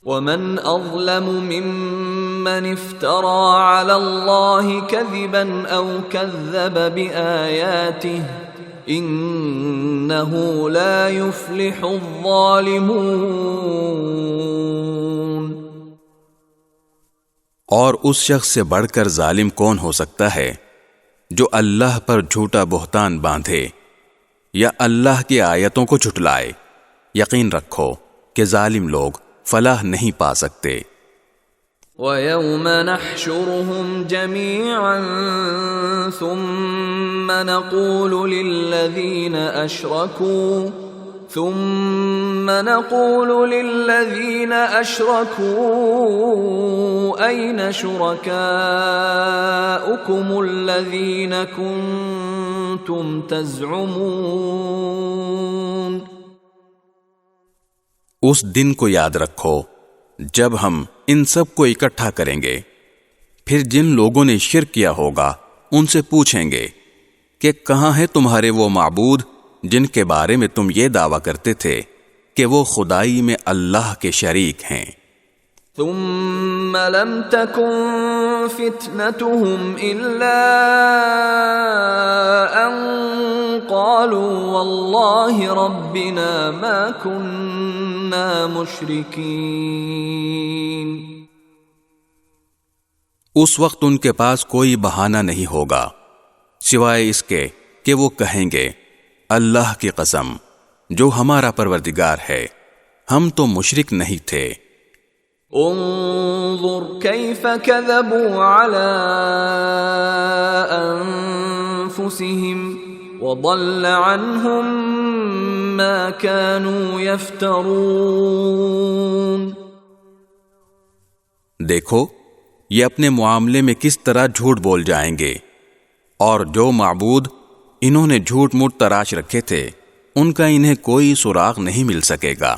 ومن اظلم ممن افترى على الله كذبا او كذب بآياته انه لا يفلح الظالمون۔ اور اس شخص سے بڑھ کر ظالم کون ہو سکتا ہے جو اللہ پر جھوٹا بہتان باندھے یا اللہ کی آیتوں کو جھٹلائے۔ یقین رکھو کہ ظالم لوگ فلاح نہیں پا سکتے۔ وَيَوْمَ نَحْشُرُهُمْ جَمِيعًا ثُمَّ نَقُولُ لِلَّذِينَ أَشْرَكُوا أَيْنَ شُرَكَاؤُكُمُ الَّذِينَ كُنتُمْ تَزْعُمُونَ۔ اس دن کو یاد رکھو جب ہم ان سب کو اکٹھا کریں گے، پھر جن لوگوں نے شرک کیا ہوگا ان سے پوچھیں گے کہ کہاں ہے تمہارے وہ معبود جن کے بارے میں تم یہ دعویٰ کرتے تھے کہ وہ خدائی میں اللہ کے شریک ہیں۔ ثم لم تكن فتنتهم إلا أن قالوا والله ربنا ما كنا مشركين۔ اس وقت ان کے پاس کوئی بہانہ نہیں ہوگا سوائے اس کے کہ وہ کہیں گے اللہ کی قسم جو ہمارا پروردگار ہے، ہم تو مشرک نہیں تھے۔ انظر كيف كذبوا على انفسهم وضل عنهم ما كانوا يفترون۔ دیکھو یہ اپنے معاملے میں کس طرح جھوٹ بول جائیں گے، اور جو معبود انہوں نے جھوٹ موٹ تراش رکھے تھے ان کا انہیں کوئی سراغ نہیں مل سکے گا۔